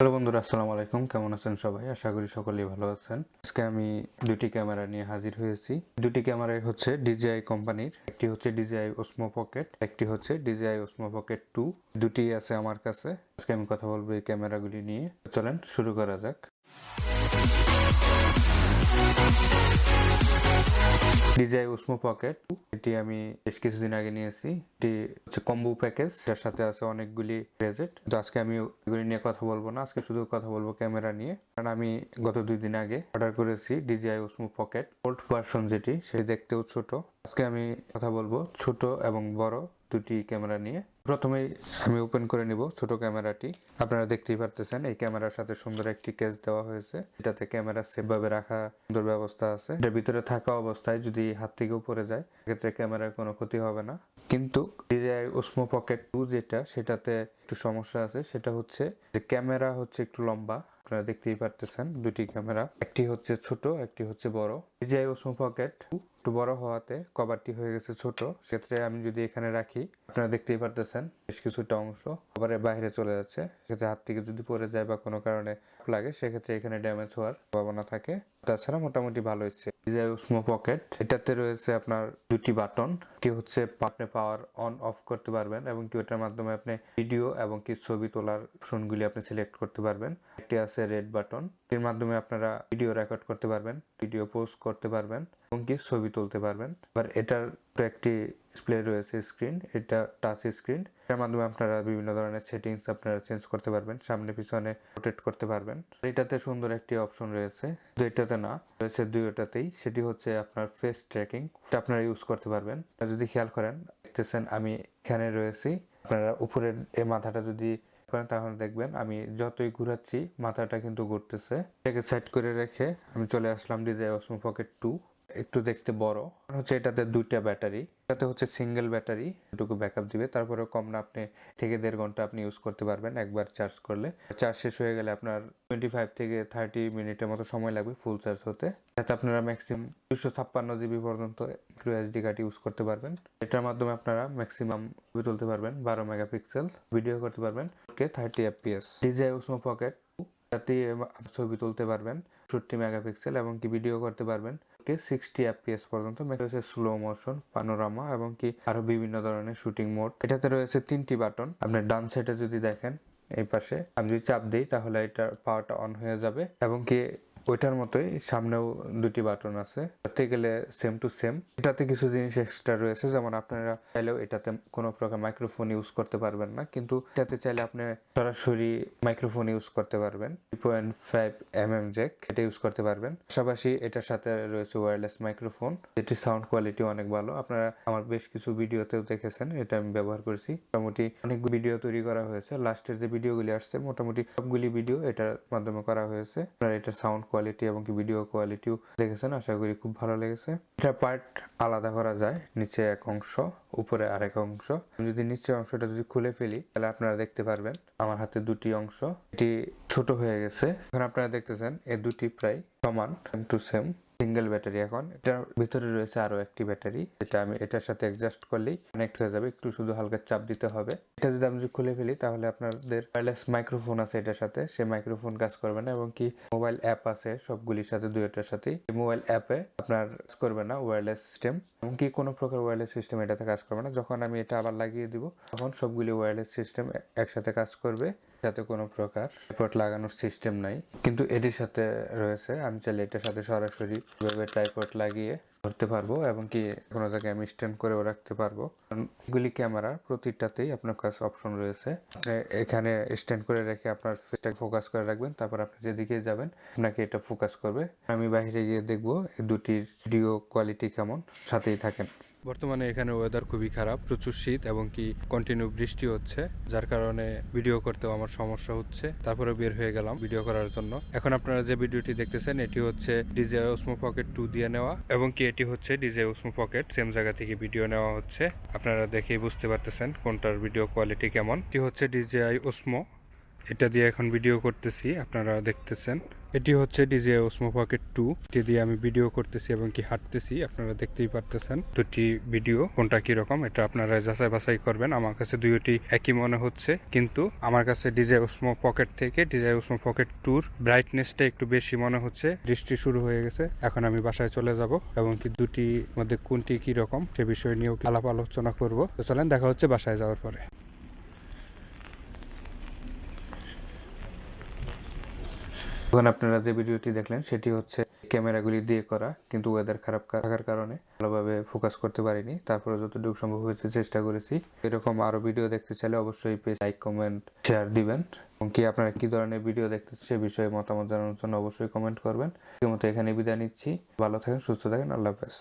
Hello বন্ধুরা, আসসালামু আলাইকুম। কেমন আছেন সবাই? আশা করি সকলেই ভালো আছেন। আজকে আমি দুটি ক্যামেরা নিয়ে হাজির হয়েছি। দুটি ক্যামেরাই হচ্ছে DJI কোম্পানির। একটি হচ্ছে DJI Osmo Pocket, একটি হচ্ছে DJI Osmo Pocket 2। দুটি আছে আমার কাছে। আজকে আমি কথা বলবো এই ক্যামেরাগুলি নিয়ে। চলেন শুরু করা যাক। DJI Osmo Pocket, এটি আমি বেশ কিছুদিন আগে নিয়েছি। এটি হচ্ছে কম্বো প্যাকেজ, যার সাথে আছে অনেকগুলি গ্যাজেট। তো আজকে আমি এগুলি নিয়ে কথা বলবো না, আজকে শুধু কথা বলবো ক্যামেরা নিয়ে। কারণ আমি গত 2 দিন আগে অর্ডার করেছি DJI Osmo Pocket old version, যেটি সে দেখতেও ছোট। আজকে আমি কথা বলবো ছোট এবং বড় দুটি ক্যামেরা নিয়ে। প্রথমেই আমি ওপেন করে নিব ছোট ক্যামেরাটি। আপনারা দেখতেই পারতেছেন এই ক্যামেরার সাথে সুন্দর একটি কেস দেওয়া হয়েছে, এটাতে ক্যামেরা সেভ ভাবে রাখা সুন্দর ব্যবস্থা আছে। এটার ভিতরে থাকা অবস্থায় যদি হাত থেকেও পড়ে যায় সেক্ষেত্রে ক্যামেরার কোনো ক্ষতি হবে না। কিন্তু DJI Osmo Pocket 2 যেটা, সেটাতে একটু সমস্যা আছে। সেটা হচ্ছে যে ক্যামেরা হচ্ছে একটু লম্বা। আপনারা দেখতেই পারতেছেন দুটি ক্যামেরা, একটি হচ্ছে ছোট, একটি হচ্ছে বড়। DJI Osmo Pocket 2 একটু বড় হওয়াতে কভারটি হয়ে গেছে ছোট। সেক্ষেত্রে আমি যদি এখানে রাখি, আপনারা দেখতেই পারতেছেন বেশ কিছুটা অংশ কভারের বাইরে চলে যাচ্ছে। সেক্ষেত্রে হাত থেকে যদি পড়ে যায় বা কোনো কারণে লাগে, সেক্ষেত্রে এখানে ড্যামেজ হওয়ার সম্ভাবনা থাকে। তাছাড়া মোটামুটি ভালো হচ্ছে। DJI Osmo Pocket, এটাতে রয়েছে আপনার দুটি বাটন। একটি হচ্ছে আপনি পাওয়ার অন অফ করতে পারবেন এবং কি ওটার মাধ্যমে আপনি ভিডিও এবং কি ছবি তোলার অপশনগুলি আপনি সিলেক্ট করতে পারবেন। একটি আছে রেড বাটন, এর মাধ্যমে আপনারা ভিডিও রেকর্ড করতে পারবেন, ভিডিও পোস্ট করতে পারবেন এবং কি ছবি তুলতে পারবেন। এবার এটার তো একটি ডিসপ্লে রয়েছে, স্ক্রিন, এটা টাচ স্ক্রিন। এর মাধ্যমে আপনারা বিভিন্ন ধরনের সেটিংস আপনারা চেঞ্জ করতে পারবেন, সামনে পিছনে রোটেট করতে পারবেন। এটাতে সুন্দর একটি অপশন রয়েছে, দুইটাতে না, রয়েছে দুইটাতেই। সেটি হচ্ছে আপনার ফেস ট্র্যাকিং, এটা আপনারা ইউজ করতে পারবেন। যদি খেয়াল করেন, দেখতেছেন আমি এখানে রয়েছি। আপনারা উপরের এই মাথাটা যদি করেন তাহলে দেখবেন আমি যতই ঘুরাচ্ছি মাথাটা কিন্তু ঘুরতেছে। এটাকে সেট করে রেখে আমি চলে আসলাম DJI Osmo Pocket 2। একটু দেখতে বড় হচ্ছে, এটাতে দুইটা ব্যাটারি। এটাতে হচ্ছে সিঙ্গেল ব্যাটারি, এটুকু ব্যাকআপ দিবে। তারপরে কম না, আপনি থেকে 1.5 ঘন্টা আপনি ইউজ করতে পারবেন একবার চার্জ করলে। চার্জ শেষ হয়ে গেলে আপনার 25 থেকে 30 মিনিটের মতো সময় লাগবে ফুল চার্জ হতে। যাতে আপনারা ম্যাক্সিমাম 256 GB পর্যন্ত মাইক্রো SD কার্ড ইউজ করতে পারবেন। এটার মাধ্যমে আপনারা ম্যাক্সিমাম ছবি তুলতে পারবেন, 12 মেগাপিক্সেল ভিডিও করতে পারবেন 30 FPS। DJI Osmo Pocket তাতে ছবি তুলতে পারবেন 60 মেগাপিক্সেল এবং কি ভিডিও করতে পারবেন 60 FPS পর্যন্ত। রয়েছে স্লো মোশন, পানোরামা এবং কি আরো বিভিন্ন ধরনের শুটিং মোড। এটাতে রয়েছে 3টি বাটন। আপনি ডান সাইডে যদি দেখেন, এই পাশে আমি যদি চাপ দিই তাহলে এটা পাওয়ারটা অন হয়ে যাবে এবং কি ওইটার মতোই সামনেও দুটি বাটন আছে। করতে গেলে সেম টু সেম। এটাতে কিছু জিনিস এক্সট্রা রয়েছে, যেমন আপনারা চাইলেও এটাতে কোনো প্রকার মাইক্রোফোন ইউজ করতে পারবেন না, কিন্তু এটাতে চাইলে আপনি সরাসরি মাইক্রোফোন ইউজ করতে পারবেন। 3.5 mm জ্যাক, এটা ইউজ করতে পারবেন। পাশাপাশি এটার সাথে রয়েছে ওয়্যারলেস মাইক্রোফোন, যেটি সাউন্ড কোয়ালিটি অনেক ভালো। আপনারা আমার বেশ কিছু ভিডিওতেও দেখেছেন, এটা আমি ব্যবহার করছি। মোটামুটি অনেক ভিডিও তৈরি করা হয়েছে। লাস্টের যে ভিডিওগুলি আসছে মোটামুটি সবগুলি ভিডিও এটার মাধ্যমে করা হয়েছে। আপনারা এটার সাউন্ড কোয়ালিটি এবং কি ভিডিও কোয়ালিটিও দেখেছেন, আশা করি খুব ভালো লেগেছে। এটা পার্ট আলাদা করা যায়, নিচে এক অংশ, উপরে আরেক অংশ। যদি নিচের অংশটা যদি খুলে ফেলি তাহলে আপনারা দেখতে পারবেন আমার হাতে দুটি অংশ, এটি ছোট হয়ে গেছে। এখন আপনারা দেখতেছেন এই দুটি প্রায় সমান, same to same. Single battery. এখন এটার ভিতরে রয়েছে আরো একটি ব্যাটারি, যেটা আমি এটার সাথে অ্যাডজাস্ট করলেই কানেক্ট হয়ে যাবে। একটু শুধু হালকা চাপ দিতে হবে। এটা যদি আমি খুলে ফেলি তাহলে আপনাদের ওয়্যারলেস মাইক্রোফোন আছে এটার সাথে, সেই মাইক্রোফোন কাজ করবে না এবং কি মোবাইল অ্যাপ আছে সবগুলির সাথে, দুইটার সাথেই। মোবাইল অ্যাপে আপনার কাজ করবে না ওয়্যারলেস সিস্টেম, এমনকি কোনো প্রকার ওয়্যারলেস সিস্টেম এটাতে কাজ করবে না। যখন আমি এটা আবার লাগিয়ে দিব তখন সবগুলি ওয়্যারলেস সিস্টেম একসাথে কাজ করবে, যাতে কোনো প্রকার ট্রাইপড লাগানোর সিস্টেম নাই। কিন্তু এটির সাথে রয়েছে, আমি চাইলে এটার সাথে সরাসরি ট্রাইপড লাগিয়ে ধরতে পারবো এবং কি কোনো জায়গায় আমি স্ট্যান্ড করেও রাখতে পারবো। এগুলি ক্যামেরার প্রতিটাতেই আপনার কাছে অপশন রয়েছে। এখানে স্ট্যান্ড করে রেখে আপনার ফেসটাকে ফোকাস করে রাখবেন, তারপর আপনি যেদিকে যাবেন আপনাকে এটা ফোকাস করবে। আমি বাইরে গিয়ে দেখবো এই দুটির ভিডিও কোয়ালিটি কেমন, সাথেই থাকেন। বর্তমানে এখানে ওয়েদার খুবই খারাপ, প্রচুর শীত এবং কি কন্টিনিউ বৃষ্টি হচ্ছে, যার কারণে ভিডিও করতেও আমার সমস্যা হচ্ছে। তারপরে বের হয়ে গেলাম ভিডিও করার জন্য। এখন আপনারা যে ভিডিওটি দেখতেছেন এটি হচ্ছে DJI Osmo Pocket 2 দিয়ে নেওয়া এবং কি এটি হচ্ছে DJI Osmo Pocket, সেম জায়গা থেকে ভিডিও নেওয়া হচ্ছে। আপনারা দেখেই বুঝতে পারতেছেন কোনটার ভিডিও কোয়ালিটি কেমন। এটি হচ্ছে DJI Osmo, এটা দিয়ে এখন ভিডিও করতেছি, আপনারা দেখতেছেন। এটি হচ্ছে DJI Osmo Pocket 2, এটি দিয়ে আমি ভিডিও করতেছি এবং কি হাঁটতেছি, আপনারা দেখতেই পারতেছেন। দুটি ভিডিও কোনটা কি রকম এটা আপনারা যাচাই বাছাই করবেন। আমার কাছে দুইটি একই মনে হচ্ছে, কিন্তু আমার কাছে DJI Osmo Pocket থেকে DJI Osmo Pocket 2 ব্রাইটনেসটা একটু বেশি মনে হচ্ছে। বৃষ্টি শুরু হয়ে গেছে, এখন আমি বাসায় চলে যাব এবং কি দুটির মধ্যে কোনটি কি রকম সে বিষয় নিয়েও আলাপ আলোচনা করব। তো চলেন, দেখা হচ্ছে বাসায় যাওয়ার পরে। এখন আপনারা যে ভিডিওটি দেখলেন সেটি হচ্ছে ক্যামেরাগুলি দিয়ে করা, কিন্তু ওয়েদার খারাপ থাকার কারণে ভালোভাবে ফোকাস করতে পারিনি। তারপরে যতটুকু সম্ভব হয়েছে চেষ্টা করেছি। এরকম আরো ভিডিও দেখতে চাইলে অবশ্যই পেজ লাইক, কমেন্ট, শেয়ার দিবেন এবং কি আপনারা কি ধরনের ভিডিও দেখতে সে বিষয়ে মতামত জানানোর জন্য অবশ্যই কমেন্ট করবেন। এই মতো এখানে বিদায় নিচ্ছি। ভালো থাকেন, সুস্থ থাকেন, আল্লাহ হাফেজ।